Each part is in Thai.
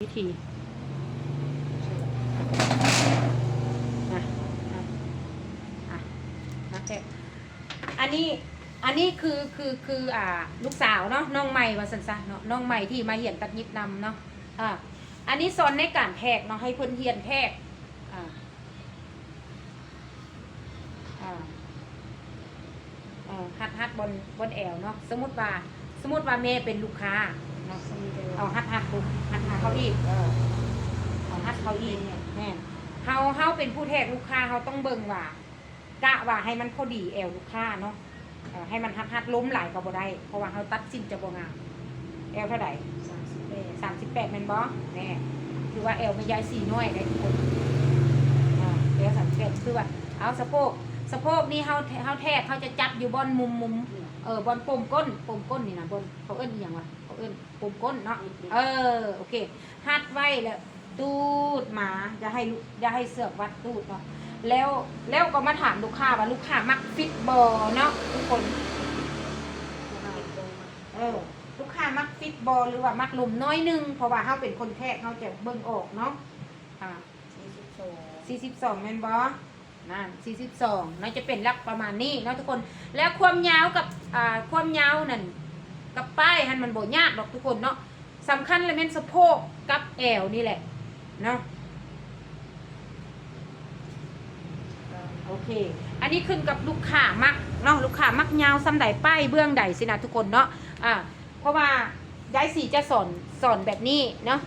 วิธีอ่ะอ่ะแค่อันนี้คือลูกสาวเนาะน้องใหม่ว่าสันซะเนาะน้องใหม่ที่มาเหียนตัดยิบนำเนาะอันนี้สอนในการแทกเนาะให้เพิ่นเหียนแทกฮัดบนแอวเนาะสมมติว่าเมย์เป็นลูกค้าเนาะเอาฮัดเขาอีกเอาฮัดเขาอีกแม่เฮาเป็นผู้แทกลูกค้าเฮาต้องเบิ่งว่ากะว่าให้มันพอดีแอวลูกค้าเนาะให้มันฮัดล้มหลายก็บ่ได้เพราะว่าเฮาตัดสิ้นจะบ่งามแอวเท่าไหร่38แม่นบ่แน่คือว่าแอวไม่ย้าย4น้อยได้ทุกคนแอว38คือว่าเอาสะโพกนี่เฮาแทกเขาจะจับอยู่บนมุมบนปมก้นนี่นะบนเขาเอิ้นอย่างวะเขาเอิ้นปมก้นเนาะโอเคฮัดไว้แล้วตูดหมาอย่าให้เสือกวัดตูดเนาะแล้วก็มาถามลูกค้าว่าลูกค้ามักฟิตบอเนาะทุกคนลูกค้ามักฟิตบอหรือว่ามักลุมน้อยนึงเพราะว่าเขาเป็นคนแทกเขาจะเบิ่งออกเนาะ42แม่นบอนั่น42น่าจะเป็นลักประมาณนี้เนาะทุกคนแล้วความยาวกับความยาวนั่นกับป้ายหันมันบ่ยากหรอกทุกคนเนาะสำคัญเลยเป็นสะโพกกับแอวนี่แหละเนาะโอเคอันนี้ขึ้นกับลูกค้ามักเนาะลูกค้ามักยาวซ้ำใดป้ายเบื้องใดสินะทุกคนเนาะเพราะว่าย้ายสีจะสอนแบบนี้เนาะ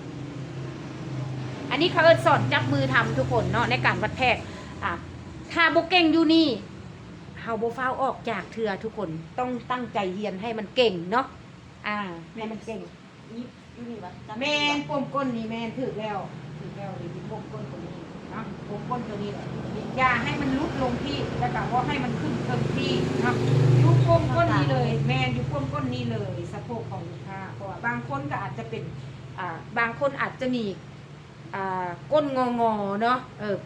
อันนี้เขาสอนจับมือทำทุกคนเนาะในการวัดแทกถ้าโบเก่งอยู่นี่เฮาโบฟ้าออกจากเถื่อทุกคนต้องตั้งใจเรียนให้มันเก่งเนาะให้มันเก่งแมนปมก้นนี่แมนถือแล้วเลยปมก้นตัวนี้เนาะปมก้นตัวนี้แหละอย่าให้มันลุกลงที่แล้วก็ว่าให้มันขึ้นเติมที่เนาะยุบปมก้นนี้เลยแมนยุบปมก้นนี้เลยสะโพกของลูกค้าเพราะว่าบางคนก็อาจจะเป็นบางคนอาจจะมีก้นงอเนาะ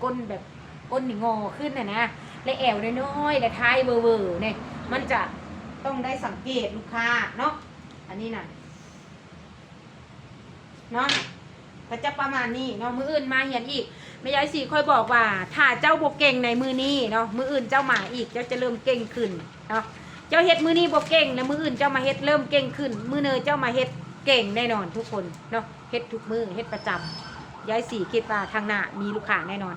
ก้นแบบก้นงอขึ้นนะและแอวน้อยๆและท้ายเวอร์เนี่ยมันจะต้องได้สังเกตลูกค้าเนาะอันนี้นะเนาะก็จะประมาณนี้เนาะมืออื่นมาเหียนอีกไม่ย้ายสีค่อยบอกว่าถ้าเจ้าบกเก่งในมือนี้เนาะมืออื่นเจ้ามาอีกเจ้าจะเริ่มเก่งขึ้นเนาะเจ้าเฮ็ดมือนี้บกเก่งนะมืออื่นเจ้ามาเฮ็ดเริ่มเก่งขึ้นมือเนยเจ้ามาเฮ็ดเก่งแน่นอนทุกคนเนาะเฮ็ดทุกมือเฮ็ดประจำย้ายสีคิดว่าทางหน้ามีลูกค้าแน่นอน